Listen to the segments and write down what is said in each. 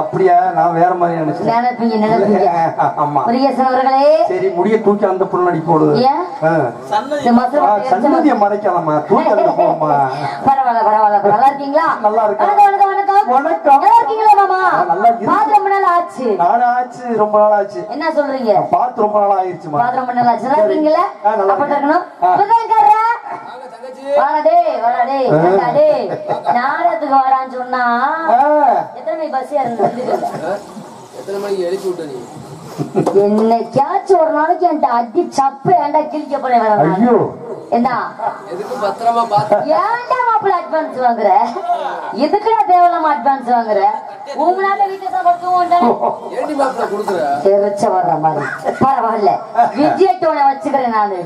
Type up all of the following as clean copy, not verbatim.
அப்படியா? நான் வேற மாதிரி சரி முடிய தூக்கி அந்த புள்ளடி போடுது. சன்னதியை மறைக்கலாமா? தூக்கி அந்த போமா. பரவாயில்ல பரவாயில்ல. நல்லா இருக்கீங்களா? நல்லா இருக்கேன். வணக்கம் வணக்கம். நல்லா இருக்கீங்களா மாமா? ரொம்ப நாள் ஆச்சு. ஆச்சு, ரொம்ப நாள் ஆச்சு. என்ன சொல்றீங்க? பார்த்து ரொம்ப நாள் ஆயிடுச்சு. ரொம்ப நாள் ஆச்சு. நல்லா இருக்கீங்களா? அப்ப இருக்கணும். நாடகத்துக்கு வரான்னு சொன்னா எத்தனை மணி பஸ் என்னைக்காச்சும் ஒரு நாளைக்கு என்கிட்ட அடி சப்பு ஏன்டா கிழிக்க போறேன். என்ன ஏன்டா மாப்பிள்ள அட்வான்ஸ் வாங்குற? எதுக்குடா தேவையில்லாம அட்வான்ஸ் வாங்குற? உங்களால வீட்டுல தெரிச்ச வர்ற மாதிரி. பரவாயில்ல, விஜய் டோனை வச்சுக்கிறேன் நானு.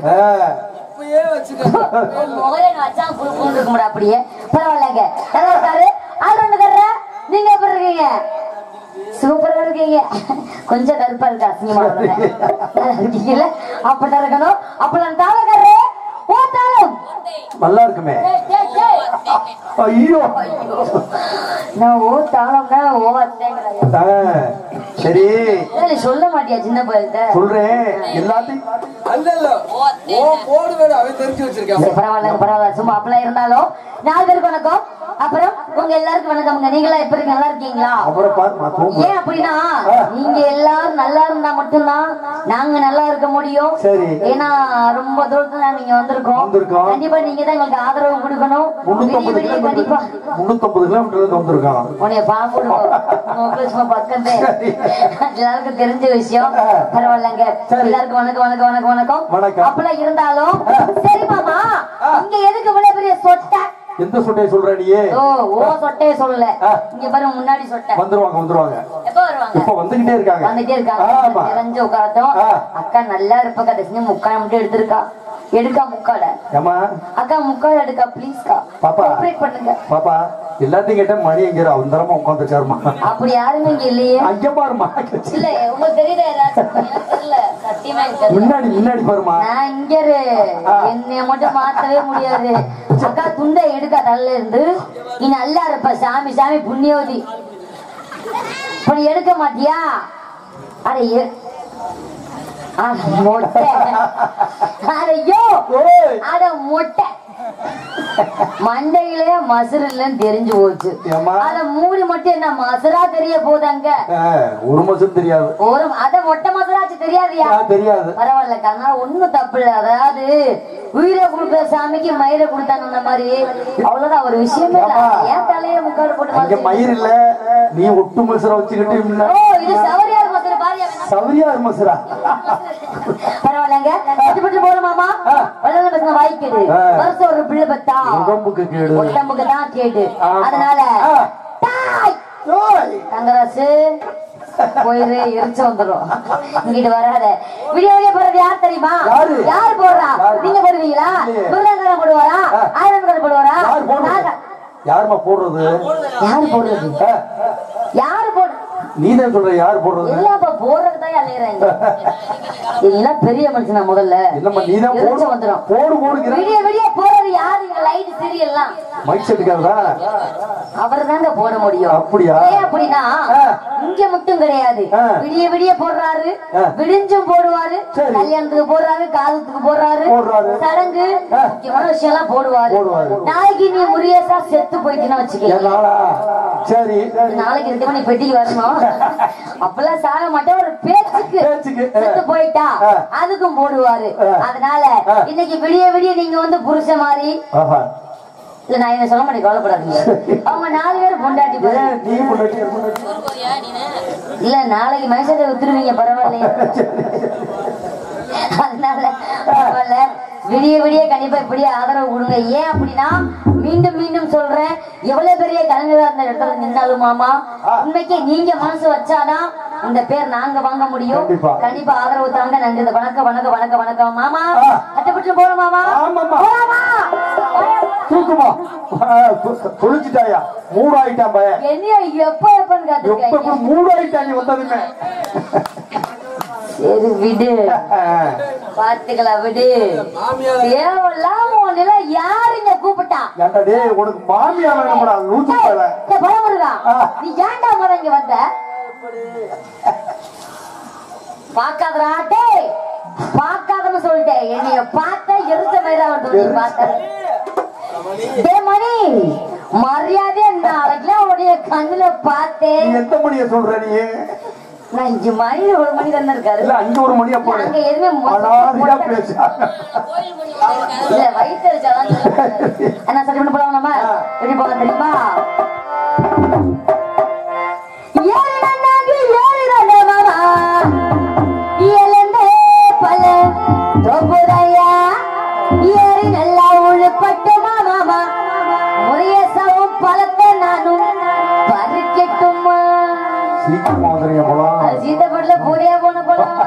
அப்படியே பரவாயில்லங்க. நல்லா இருக்காரு. நீங்க எப்படி இருக்கீங்க? சூப்பரா இருக்கீங்க. கொஞ்சம் கருப்பா இருக்கு, அசிங்கமா இருக்கீங்கல்ல? அப்படிதான் இருக்கணும். அப்பெல்லாம் தாளக்காரரு நல்லா இருக்குமே. ஐயோ நான் ஓ தாளம்னா ஓ சரி சொல்ல மாட்டியா? சின்ன பையன்கிட்ட சொல்றேன் எல்லாத்தையும். பரவாயில்ல பரவாயில்ல. சும்மா அப்பெல்லாம் இருந்தாலும் 4 பேருக்கு வணக்கம். அப்புறம் உங்க எல்லாருக்கும் வணக்கம். நீங்களா எப்படி நல்லா இருக்கீங்களா? ஏன் அப்படின்னா நீங்க எல்லாரும் நல்லா இருந்தா மட்டும்தான் நாங்க நல்லா இருக்க முடியும். ஏன்னா ரொம்ப தூரத்துல நீங்க வந்திருக்கோம். கண்டிப்பா நீங்க தான் எங்களுக்கு ஆதரவு கொடுக்கணும். கண்டிப்பா 350 கிலோமீட்டர் வந்திருக்கோம். உன்னைய பாம்பு பக்கத்தே எல்லாருக்கும் தெரிஞ்ச விஷயம். பரவாயில்லங்க. எல்லாருக்கும் வணக்கம் வணக்கம் வணக்கம் வணக்கம். அப்பெல்லாம் இருந்தாலும் சரி மாமா, இங்க எதுக்கு இவ்வளவு பெரிய சொட்டை? எந்த சொட்டையை சொல்ற நீ? ஓ சொட்டையை சொல்லல. இங்க பாருங்க, முன்னாடி சொட்டை. வந்துருவாங்க. எப்ப வருவாங்க? இப்ப வந்துட்டே இருக்காங்க. தெரிஞ்சு உட்காரட்டும். அக்கா நல்லா இருப்ப கதை செஞ்சு முக்கால் மட்டும் எடுத்திருக்கா. எடுக்கா முக்கால. அக்கா முக்கால் எடுக்கா ப்ளீஸ்க்கா. பாப்பா பண்ணுங்க. பாப்பா எல்லாத்தையும் கேட்ட மணி எங்க அவந்தரமா உட்காந்துருக்காருமா. அப்படி யாருமே இங்க இல்லையே. அங்க பாருமா. இல்ல உங்களுக்கு தெரியல. தெரியல சத்தியமா. முன்னாடி பாருமா. நான் இங்க என்னைய மட்டும் மாத்தவே முடியாது. அக்கா துண்டை எடுக்கா தள்ள இருந்து. நீ நல்லா இருப்ப. சாமி சாமி புண்ணியவதி. இப்ப எடுக்க மாட்டியா? அட மொட்டை. அடையோ அட மொட்டை. மண்டையிலே மசுறு இல்லன்னு தெரிஞ்சு போச்சு. அத மூடி மட்டும் என்ன மசுரா தெரிய போதாங்க? ஒரு மசுறு தெரியாது. அத மொட்டை மசுராச்சு தெரியாதியா? தெரியாது. பரவாயில்ல. அதனால ஒண்ணும் தப்பு இல்ல. அதாவது உயிரை கொடுக்குற சாமிக்கு மயிரை கொடுத்தாங்க அந்த மாதிரி. அவ்வளவுதான் ஒரு விஷயமே இல்ல. ஏன் தலைய முக்காடு போட்டு மயிர் இல்ல, நீ ஒட்டு மசுரா வச்சுக்கிட்டு. இது சவரியார் மசுறு பாரியா? சவரியார் மசுரா. பரவாயில்லங்க. போறோமாமா வாய்க்குது. வருஷம் ஒரு பிள்ளை பத்தா உடம்புக்கு தான் கேடு. அதனால தங்கராசு போயிரு, எரிச்சு வந்துடும். இங்கிட்டு வராத. வீடியோ போறது யார் தெரியுமா? யார் போடுறா? நீங்க போடுவீங்களா? முருகன் போடுவாரா? ஆயிரம் போடுவாரா? யாருமா போடுறது? யாரு போடுறது? யாரு போடு? நீதான் சொல்ற. யாரு போடுறது? இல்லப்பா போடுறதுதான் அலையறாங்க. இதெல்லாம் பெரிய மனுஷனா முதல்ல. இல்லம்மா நீதான் போடு வந்துரும். போடு வீடியோ போறது யாரு? Light சீரியல்லாம் mic செட்டுக்காரதா? அவர்தாங்க போட முடியும். அப்படியா? அப்படின்னா இங்க மட்டும் கிடையாது. விடிய போடுறாரு, விடிஞ்சும் போடுவாரு, கல்யாணத்துக்கு போடுறாரு, காலத்துக்கு போடுறாரு, சடங்கு முக்கியமான விஷயம் எல்லாம் போடுவாரு. நாளைக்கு நீ முரியசா செத்து போயிட்டுன்னு வச்சுக்க. சரி, நாளைக்கு 2 மணி பெட்டிக்கு வரணும். அப்பெல்லாம் சாக மாட்டேன், ஒரு பேச்சுக்கு செத்து போயிட்டா அதுக்கும் போடுவாரு. அதனால இன்னைக்கு விடிய விடிய நீங்க வந்து புருஷ மாதிரி இல்ல, நான் என்ன சொல்ல மாட்டேன், கவலைப்படாதீங்க. அவங்க 4 பேர் பொண்டாட்டி இல்ல, நாளைக்கு மனுஷத்தை வித்துருவீங்க, பரவாயில்லையே. அதனால பரவாயில்ல, விடிய விடிய கண்டிப்பா இப்படியே ஆதரவு கொடுங்க. ஏன் அப்படின்னா மீண்டும் மீண்டும் சொல்றேன், எவ்வளவு பெரிய கலைஞரா இருந்த இடத்துல நின்னாலும் மாமா, உண்மைக்கே நீங்க மனசு வச்சாதான் இந்த பேர் நாங்க வாங்க முடியும். கண்டிப்பா ஆதரவு தாங்க. நன்றி. வணக்கம் வணக்கம் வணக்கம் வணக்கம் மாமா. கட்டப்பட்டு போறோம் மாமா. தூக்குமா தொழிச்சிட்டாயா, மூடாயிட்டான் பையன். என்ன எப்ப எப்பன்னு காத்துருக்கீங்க, மூடாயிட்டாங்க வந்ததுமே. சரி விடு, பாத்துக்கலாம் விடு. தேவையில்லாம ஒண்ணுல யாருங்க கூப்பிட்டா? உனக்கு மாமியா வேணும்டா நூத்தி பழமுருகா, நீ ஏன்டா முதல்ல இங்க வந்த? பாக்காதடா, டேய் பாக்காதன்னு சொல்லிட்டேன். என்னைய பார்த்தா எரிச்ச மயிரா வந்து பார்த்த மணி மரியாதை நாளைக்கு உடைய கண்ணுல பார்த்தேன். எந்த மணிய சொல்ற நீ? நான் 5 மணி 1 மணி தானே இருக்காரு. அங்க 1 மணியா போல அங்க எதுவுமே இல்ல, வயிற்று அடிச்சாதான். என்ன சரி பண்ண போலாம் நம்ம? எப்படி போலாம் தெரியுமா? நல்லா உழுப்பட்டு மாமா முறையசவும் பழத்தை நானும் பறிக்கட்டுமா? சீதப்படல பூரியா போன போலாம்.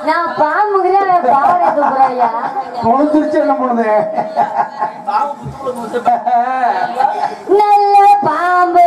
நான் பாம்புகிறேன், பாவனை தூக்குறாயா தொலைஞ்சிருச்சு. என்ன பண்ணுது? நல்ல பாம்பு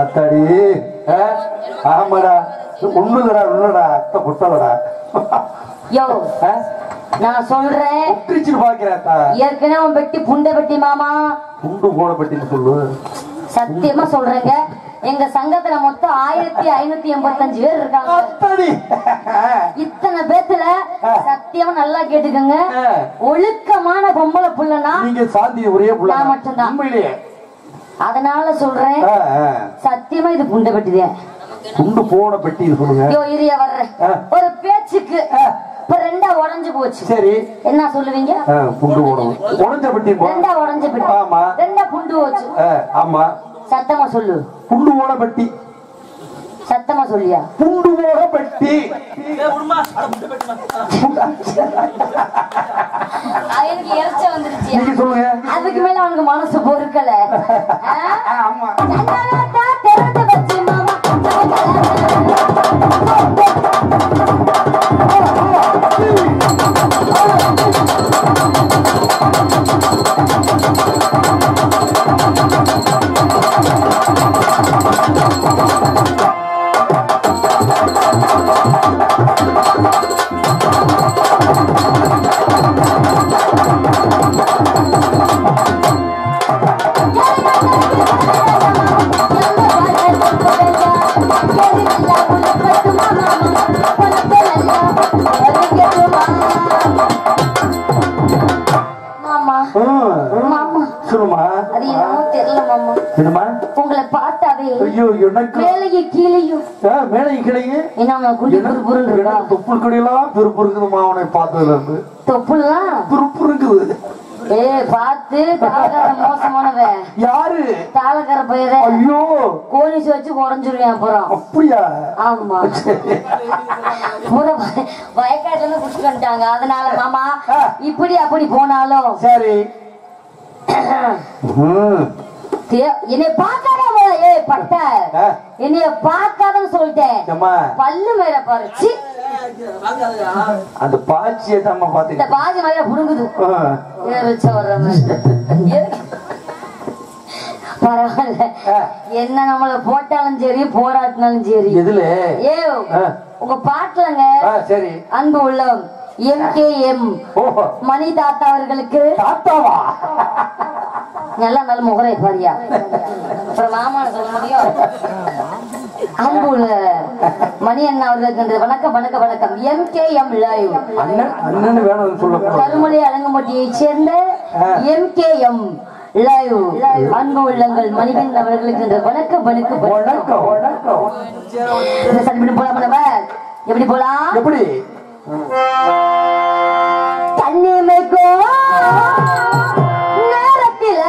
அத்தாடி. ஆமாடா, ஒண்ணுடா உள்ளடா அத்தை புத்தலடா. யோ நான் சொல்றேன், ஏற்கனவே பெட்டி புண்டை பெட்டி மாமா, புண்டு போன பெட்டின்னு சொல்லு. சத்தியமா சொல்றேங்க, எங்க சங்கத்துல மொத்தம் 1585 பேர் இருக்காங்க. இத்தனை பேத்துல சத்தியமா நல்லா கேட்டுக்கங்க, ஒழுக்கமான பொம்பளை புள்ளனா நீங்க சாந்தி ஒரே புள்ள மட்டும்தான். அதனால சொல்றேன், சத்தியமா இது புண்டை பெட்டிதான். புண்டு போன பெட்டி சொல்லுங்க. இரிய வர்றேன் ஒரு பேச்சுக்கு. இப்ப 2 உடைஞ்சு போச்சு. சரி, என்ன சொல்லுவீங்க? புண்டு போடும். உடைஞ்ச பெட்டி 2 உடைஞ்ச பெட்டி. ஆமா. 2 புண்டு போச்சு. ஆமா. சத்தமா சொல்லு. புண்டு ஓட பெட்டி. சத்தமா சொல்லியா? புண்டு ஓட பெட்டி. எனக்கு இறைச்ச வந்துருச்சு. நீங்க சொல்லுங்க. அதுக்கு மேல அவனுக்கு மனசு பொறுக்கல. ஆமா. திறந்து வச்சு மாமா உங்களை பார்த்தாவே மேலையும் கீழையும் தொப்புள் கடையெல்லாம் துருப்பு இருக்குதுமா. அவனை பார்த்ததுல இருந்து தொப்புலாம் துருப்பு இருக்குது. பார்த்து மோசமானவன் யாரு? தாளக்கார பையன். ஐயோ கோலிஸ் வச்சு குறைஞ்சிருவேன் அப்புறம். அப்படியா? ஆமா. வயக்காட்டுல இருந்து குடிச்சு வந்துட்டாங்க. அதனால மாமா இப்படி அப்படி போனாலும் சரி. என்னை பார்க்காத பட்ட என்னைய பார்க்காதன்னு சொல்லிட்டேன். பல்லு மேல பறிச்சு அந்த பாச்சியை தான் பாத்து இந்த பாஜி மேல புடுங்குது. பரவாயில்ல, என்ன நம்மள போட்டாலும் சரி போராட்டினாலும் சரி. எதுல உங்க பாட்டுலங்க சரி அன்பு உள்ளம் MKM மணி தாத்தா அவர்களுக்கு தாத்தாவா நல்ல நல்ல முகரை பாரியா. அப்புறம் மாமான சொல்ல முடியும். அன்பு உள்ள மணி அண்ணா அவர்களுக்கு வணக்கம் வணக்கம் வணக்கம். MKM லைவ் கருமலை அலங்கம்பட்டியை சேர்ந்த MKM லைவ் அன்பு உள்ளங்கள் மணிகன் அவர்களுக்கு வணக்கம் வணக்கம் வணக்கம் வணக்கம். போலாம் எப்படி போலாம்? எப்படி தண்ணிமைக்கோ நேரத்தில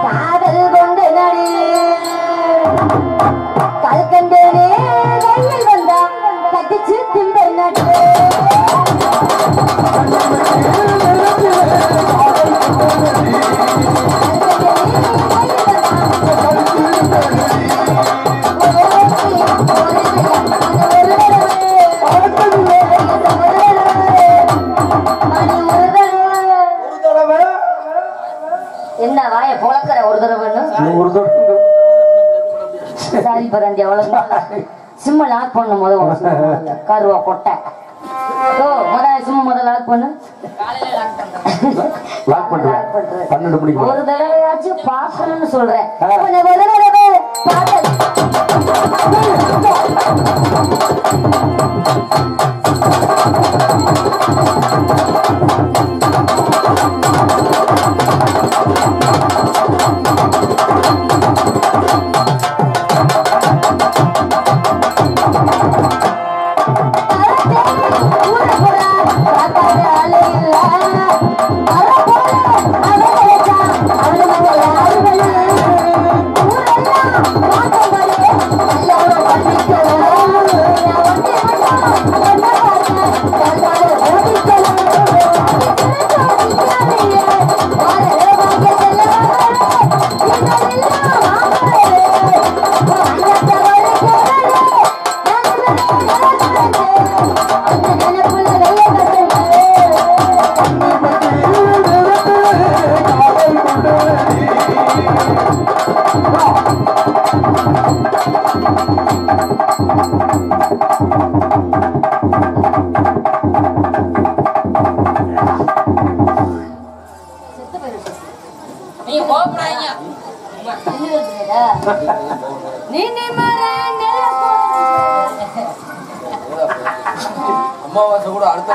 காதல் கொண்டு நடி கல்கண்டேனே வெயில் வந்தா கட்டிச்சு திம்ப நட்டு என்ன வாய பொழக்கிற ஒரு தடவை சாரி பரண்டி அவ்வளவு சிம்ம லாக் பண்ண முதல்ல கருவா கொட்டை சிம்ம முதல்ல லாக் பண்ணு. ஒரு தடவையாச்சும் பாக்கணும்னு சொல்றேன். அம்மாவாசை கூட அடுத்த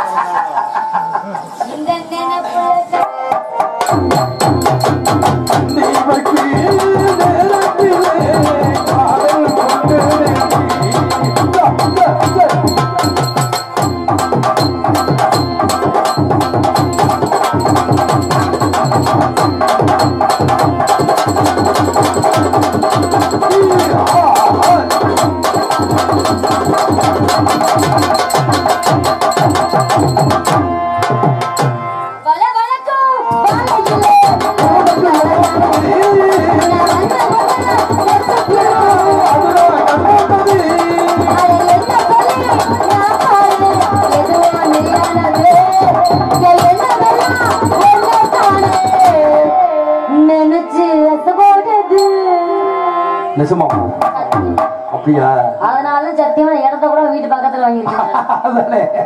நிஜமா அப்படியா? அதனால சத்தியமா இடத்த கூட வீட்டு பக்கத்துல வாங்கிருக்கேன்.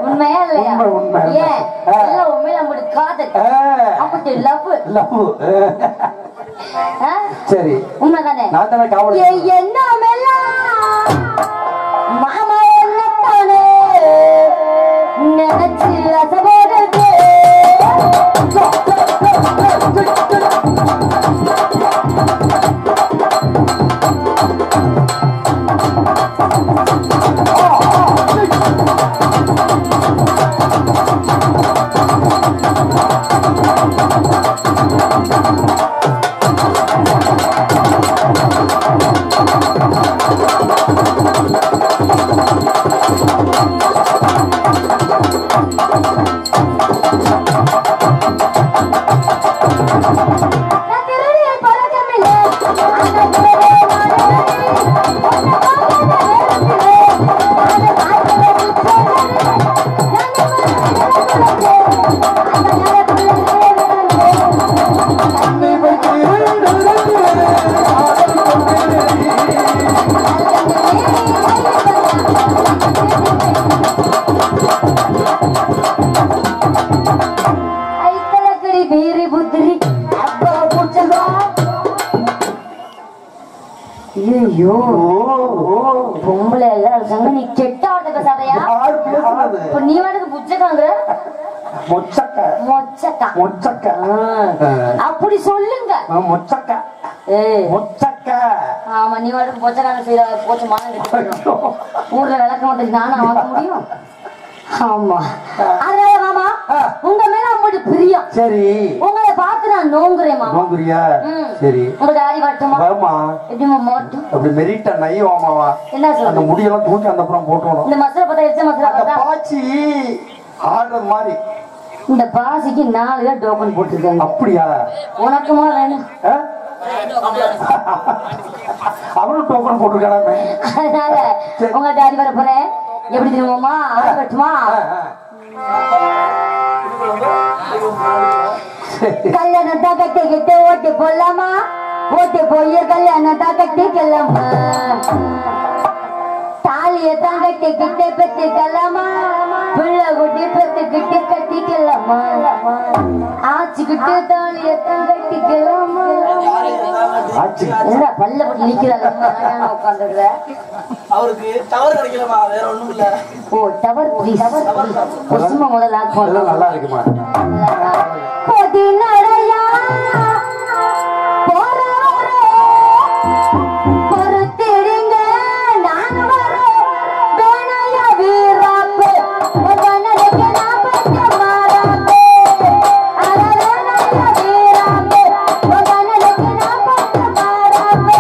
உண்மையா இல்லையா? உண்மை. ஏன் எல்லாம் உண்மையில நம்மளுக்கு காதல், அப்படி லவ். சரி உண்மைதானே? நான் தானே காவல். என்ன மாமா என்னத்தானே நினைச்சு அசைவோடுது. ஐயோ பொம்பளை எல்லாம் இருக்காங்க, நீ கெட்ட ஆட்ட பேசாதையா? நீ வாடகை புச்சக்காங்கிற மொச்சக்கா அப்படி சொல்லுங்க. ஆமா, நீ வாடகை பொச்சக்காங்க செய்யற போச்சு மானம் ஊர்ல விளக்க மாட்டேன் நானும் வாங்க முடியும். ஆமா, அதனால மாமா உங்க மேல அப்படி பிரியம். சரி, உங்களை பார்த்து நான் நோங்குறேன் மாமா. நோங்குறியா? சரி, உங்க டாடி வரட்டுமா? வாமா. எப்படிமா மாட்டும்? அப்படி மெரிட்டா நை வாமாவா. என்ன சொல்ற? அந்த முடியெல்லாம் தூக்கி அந்த அப்புறம் போட்டுறணும். இந்த மசாலா பத்தா எச்ச மசாலா பத்தா பாச்சி ஆடுற மாதிரி. இந்த பாசிக்கு 4 பேர் டோக்கன் போட்டுருக்காங்க. அப்படியா? உனக்குமா வேணும்? அவரும் டோக்கன் போட்டுருக்கானே. அதனால உங்க டாடி வர போறேன். எப்படி தெரியுமா? ஆகட்டுமா? கல்யாணத்தா கட்டிக்கிட்டு ஓட்டு போடலாமா? ஓட்டு போய் கல்யாணத்தா கட்டிக்கலாமா? தாலியத்தான் கட்டிக்கிட்டு பெற்றுக்கலாமா? பிள்ளை குட்டி பெற்றுக்கிட்டு கட்டிக்கலாமா? ஆச்சுக்கிட்டு தாலியத்தான் கட்டிக்கலாமா? பல்ல போட்டு நிக்கிறாங்க உட்காந்துருக்க. அவருக்கு டவர் கிடைக்கலமா, வேற ஒண்ணும் இல்ல. ஓ டவர் சும்மா முதல்ல நல்லா இருக்குமா? பொதினடையா பொறுத்திடுங்க, நான் வரேன். வேணையா வீராப்பு உடனடிக்கு நான் கொஞ்சம் மாறாப்பு. அட வேணையா வீராப்பு உடனடிக்கு நான் கொஞ்சம் மாறாப்பு.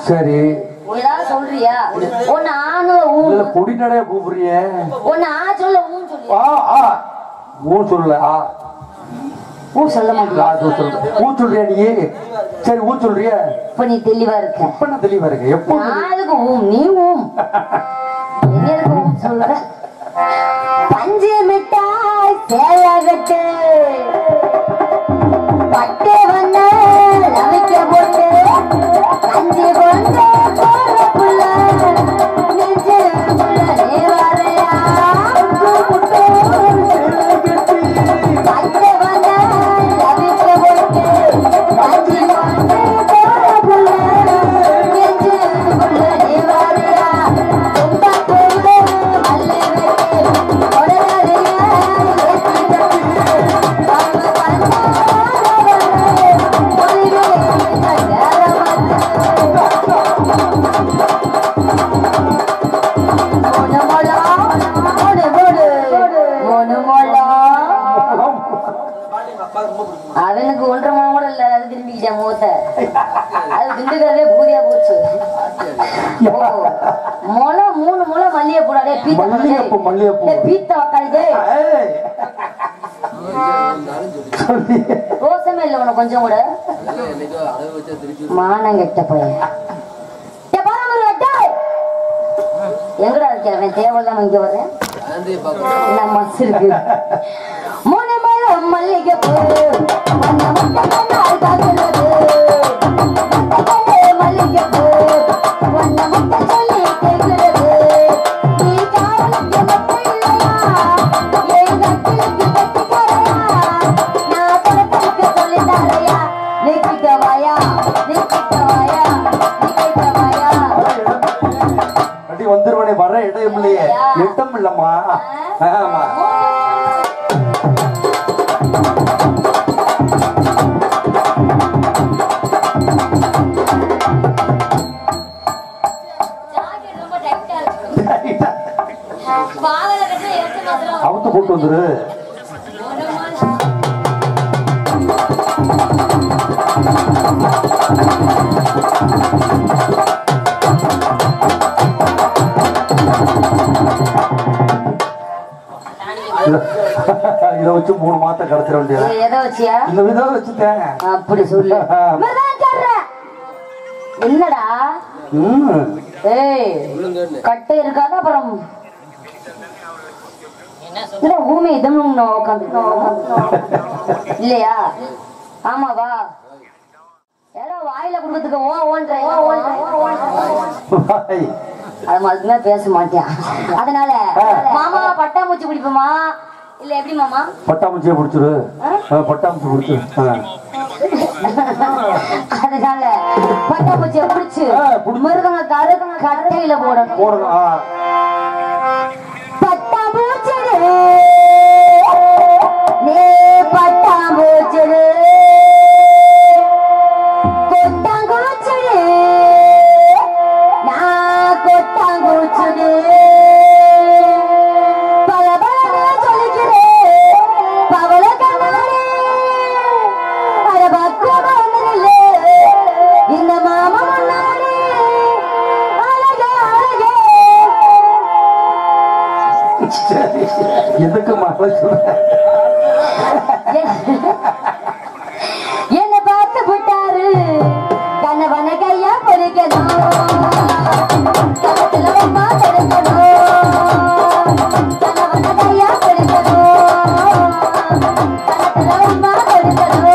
சரி, ஏதாவது சொல்றியா? ஒன்னு ஆணு பொடி நடைய கூப்பிடுறிய. ஒன்னு ஆ சொல்ல ஊன் சொல்லியா? ஊன் சொல்லல, ஊ சொல்ல மாட்டேன். ஊ சொல்றியா நீ? சரி ஊ சொல்றிய. இப்ப நீ தெளிவா இருக்க. இப்ப நான் தெளிவா இருக்கேன். எப்ப அதுக்கு ஊம் நீ ஊம் எதுக்கு ஊம் சொல்ற? பஞ்சு மிட்டாய் சேலகட்டு பட்டு வந்த லவிக்க போட்டு கஞ்சி கொண்டு புள்ள நெஞ்சு புள்ள நேவாரையா பட்டு வந்த லவிக்க போட்டு கஞ்சி கொண்டு புள்ள நெஞ்சு புள்ள நேவாரையா ரொம்ப பொண்ணு அல்ல வெட்டு உடனடியா அவனுக்கு 1.5 மணி கூட இல்ல அது திரும்பிக்கிட்டேன் முகத்தை அது திண்டுக்கிறதே பூதியா போச்சு முளை 3 முளை மல்லிகை போடாதே பீத்த வக்காளிதே ரோசமே இல்ல உனக்கு கொஞ்சம் கூட மானம் கெட்ட பையன் எங்கடா இருக்கேன் தேவையில்லாம இங்க வரேன் மஸ் இருக்கு 3 முளை மல்லிகை பூ மல்லிகை பூ ஒன்ன முட்டை சொல்லி கேட்கிறது நீ காவலுக்கு மட்டும் இல்லையா ஏன் கட்டிலுக்கு கட்டிக்கரையா நான் தொடக்கலுக்கு சொல்லி தரையா நீ கிட்ட வாயா நீ கிட்ட வாயா நீ கிட்ட வாயா அடி வந்துருவனே வர இடம் இல்லையே இடம் இல்லம்மா ஆமா அவுத்து போட்டு வந்துரு இத வச்சு 3 மாசம் கிடைச்சிட வேண்டியது எதை வச்சியா இந்த விதம் வச்சுட்டேன் அப்படி சொல்லு என்னடா ஏய் கட்டை இருக்காத அப்புறம் ஊமை இதம் இல்லையா ஆமாவா ஏதோ வாயில குடும்பத்துக்கு அது மாதிரி பேச மாட்டேன் அதனால மாமா பட்டாம்பூச்சி பிடிப்போமா இல்ல எப்படி மாமா பட்டாம்பூச்சியை பிடிச்சிரு பட்டாம்பூச்சி பிடிச்சிரு அதனால பட்டாம்பூச்சியை பிடிச்சு மிருகங்க கட்டையில போடணும் பட்டாம்பூச்சி நீ பட்டாம்பூச்சி கொட்டாங்குச்சி நான் கொட்டாங்குச்சி பல பல சொல்லிக்கிறேன் பவள கண்ணாடி அட பக்குவமா ஒண்ணுமில்லை இந்த மாமா முன்னாடி அழகே அழகே எதுக்கு மகளை சொல்ற என்ன பார்த்து விட்டாரு கண்ணவன கையா பொறிக்கணும் கணத்துல அம்மா தடுக்கணும் கணவன கையா பொறிக்கணும் கணத்துல அம்மா தடுக்கணும்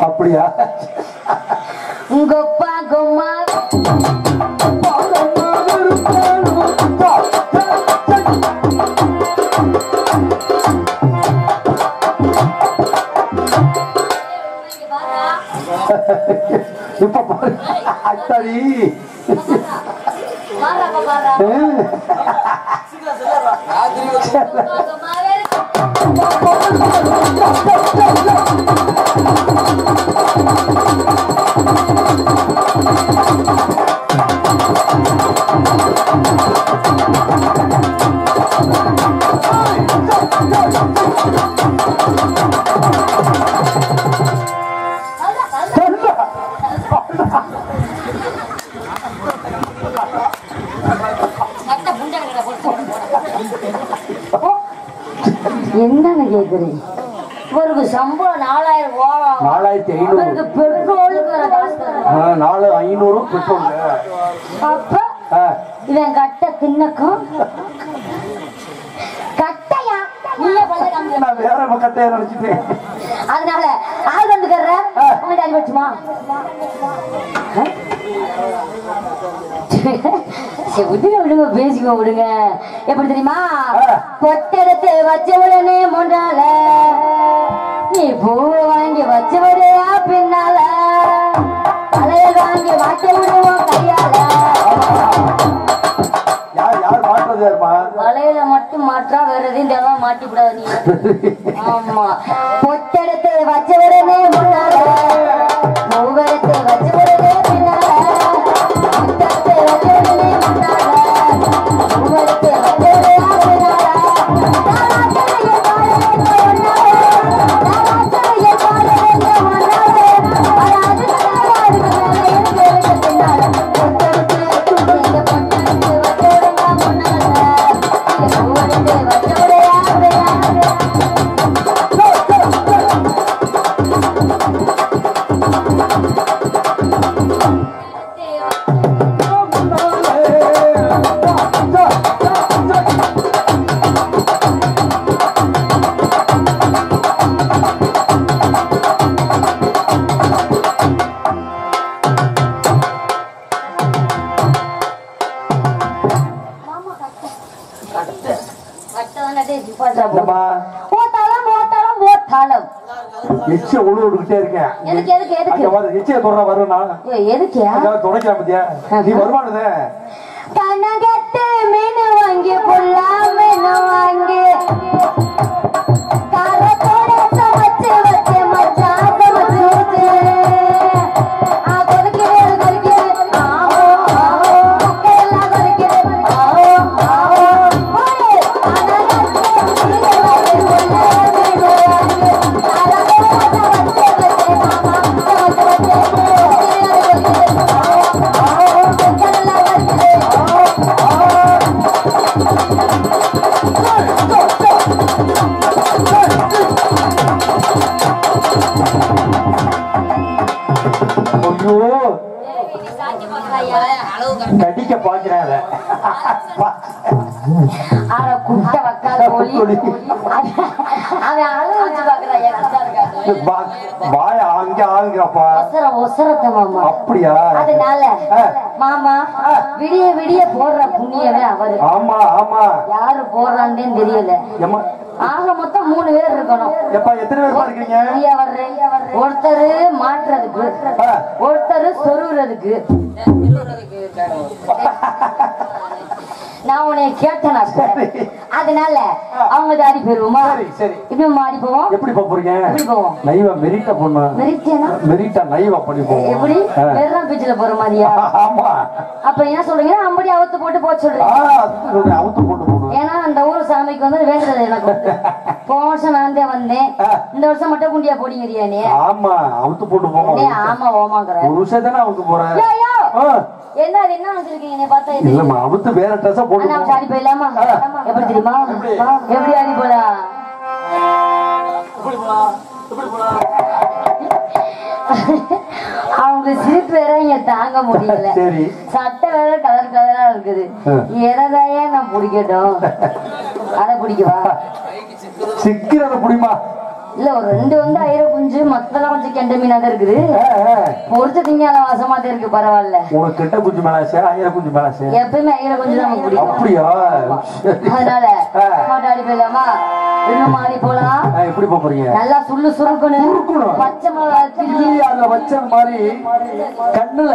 அப்படியா உங்கப்பா கும்மா இப்ப பாரு அத்தாடி என்னன்னு கேக்குறீங்க? இவருக்கு சம்பளம் 4500 பெட்ரோலுக்கு 4500 பெட்ரோல். அப்ப இவன் கட்ட தின்னக்கும் கட்டையா இல்ல நான் வேற கட்டையா நினைச்சிட்டேன். அதனால ஆள் வந்துக்கற உங்க பேசுமா விடுங்க விடுங்க பேசிக்கோ விடுங்க. எப்படி தெரியுமா? பொட்டெடுத்து வச்ச உடனே முன்னால நீ பூ வாங்கி வச்சவரையா பின்னால தலைய வாங்கி மாட்ட விடுவோம் கையால. வளையல மட்டும் மாற்றா வேற எதையும் தேவை மாட்டி விடாது நீ. ஆமா பொட்டெடுத்து வச்ச உடனே முன்னால பூவெடுத்து வச்ச உடனே பின்னால கனகத்து மீன் வாங்கி புல்லா மீன் வாங்கி காரத்தோட சமைச்சு வச்சு மச்சா சமைச்சு வச்சு கொதிக்கிறது கொதிக்கிறது ஆஹோ ஆஹோ மக்கள் கொதிக்கிறது ஆஹோ ஆஹோ கடிக்க பாக்குறாங்க குட்டை வக்காத கோழி அவன் அளவு வச்சு பாய அங்க ஆகுறப்பா ஒசரத்தை மாமா. அப்படியா? அதனால மாமா விடிய விடிய போடுற புண்ணியவே அவரு. ஆமா ஆமா யாரு போடுறான்னு தெரியல. ஆக மொத்தம் 3 பேர் இருக்கணும். எத்தனை பேர் இருக்கீங்க? ஒருத்தரு மாற்றுறதுக்கு, ஒருத்தரு சொருகிறதுக்கு. நான் உன்னை கேட்டேன். அதனால அவங்க தாடி போயிருவோமா? இன்னும் மாடி போவோம். எப்படி போறீங்க? எப்படி போவோம்? நைவா மெரிட்டா போனா மெரிட்டா நைவா பண்ணி போவோம். எப்படி வெறும் பீச்சில் போற மாதிரியா? ஆமா. அப்ப என்ன சொல்றீங்க? அம்படி அவுத்து போட்டு போக சொல்றீங்க. அவுத்து போட்டு போகணும். ஏன்னா அந்த ஊர் சாமிக்கு வந்து வேண்டது எனக்கு. போன வருஷம் நான் தான் வந்தேன். இந்த வருஷம் மட்டும் குண்டியா போடிங்கிறியா நீ? ஆமா அவுத்து போட்டு போவோம். ஆமா ஓமாங்கற. ஒரு வருஷம் தானே அவுத்து போறேன். என்ன அது என்ன வச்சிருக்கீங்க? நீ பார்த்தா இல்லம்மா அவுத்து வேற ட்ரெஸ் போட்டு நான் சாடி போயிடலாமா? எப்படி தெரியுமா? எப்படி ஆடி போலாம்? அவங்க சிரிப்பு வேற இங்க தாங்க முடியல. சட்டை வேற கலர் கலரா இருக்குது. எதையே நான் பிடிக்கட்டும். அதை பிடிக்கவா? சிக்கிறத புடிமா? இல்ல ஒரு 2 வந்து ஐர குஞ்சு மத்தெல்லாம் கொஞ்சம் கெண்ட மீனா தான் இருக்குது. பொரிச்ச திங்கால வாசமா தான் இருக்கு. பரவாயில்ல. உனக்கு கெட்ட குஞ்சு மேலாசே ஐர குஞ்சு மேலாசே? எப்பவுமே ஐர குஞ்சு தான் நமக்கு பிடிக்கும். அப்படியா? அதனால மாட்டாடி போயிடலாமா? இன்னும் மாறி போலாம். எப்படி போறீங்க? நல்லா சுள்ளு சுருக்கணும். பச்சை மிளகாய் அதுல வச்ச மாதிரி கண்ணுல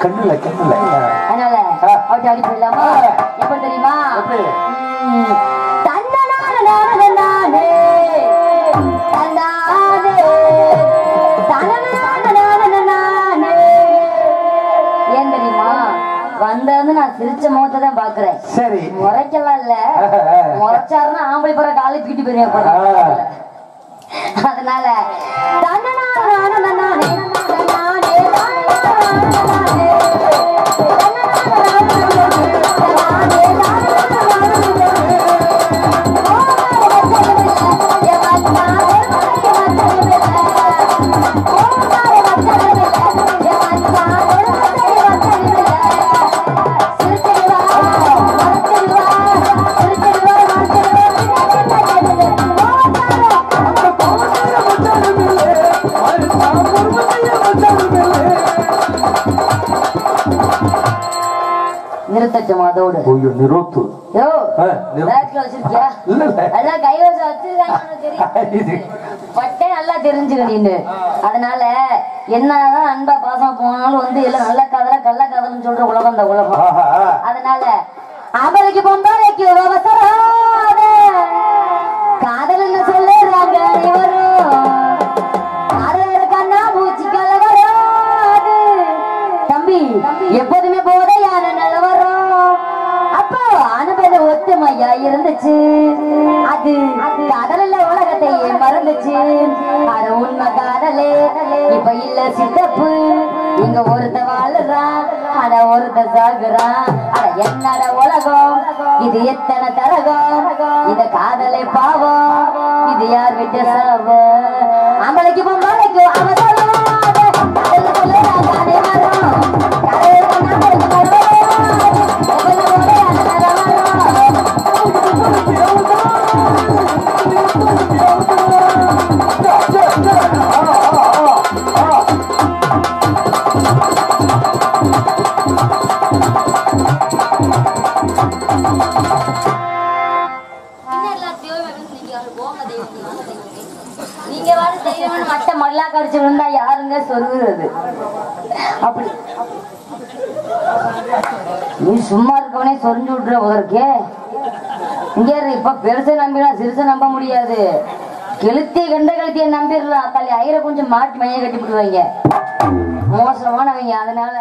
கண்ணுல கண்ணுல. அதனால மாட்டாடி போயிடலாமா? எப்படி தெரியுமா? ஏன் தெரியுமா? வந்தது நான் சிரிச்ச முகத்தை தான் பாக்குறேன். சரி முறைக்கலாம் இல்ல. முறைச்சாருன்னா ஆம்பளை போற காலை தூக்கிட்டு போயிருவேன். அதனால நிறுத்தட்டும் அதோடு. நிறுத்து. வச்சிருக்கியா? எல்லாம் கைவசம் வச்சிருக்காங்க பட்டே நல்லா தெரிஞ்சுக்க நீனு. அதனால என்னதான் அன்பா பாசம் போனாலும் வந்து எல்லாம் நல்ல கதலை கள்ள கதல்னு சொல்ற உலகம் இந்த உலகம். அதனால அவருக்கு பொம்பாலைக்கு காதல் என்ன சொல்லுறாங்க இவரும் காதல் கண்ணா மூச்சு கலவராது தம்பி எப்போதுமே போத யார நல்லவரும். அப்போ அனுபவ ஒத்துமையா இருந்துச்சு. அது காதல உலகத்தை மறந்துச்சு. அது உண்மை காதலே இப்ப இல்ல சித்தப்பு. இங்க ஒருத்த வாழுறான் அட ஒருத்த சாகுறான். அட என்னட உலகம் இது எத்தனை தரகம். இந்த காதலை பாவம் இது யார் விட்டு சாவம். அம்பளைக்கு பொம்பளைக்கு அவசரம் நீங்க வாழ தெய்வம் மட்ட மல்லா கடிச்சு விழுந்தா யாருங்க சொல்லுறது? அப்படி நீ சும்மா இருக்கவனே சொரிஞ்சு விட்டுற போதற்கே. இங்க இப்ப பெருசை நம்பினா சிறுசை நம்ப முடியாது. கெளுத்தி கண்ட கழுத்திய நம்பிடலாம். தள்ளி ஐயரை கொஞ்சம் மாட்டி மைய கட்டி விடுவாங்க. மோசமானவங்க. அதனால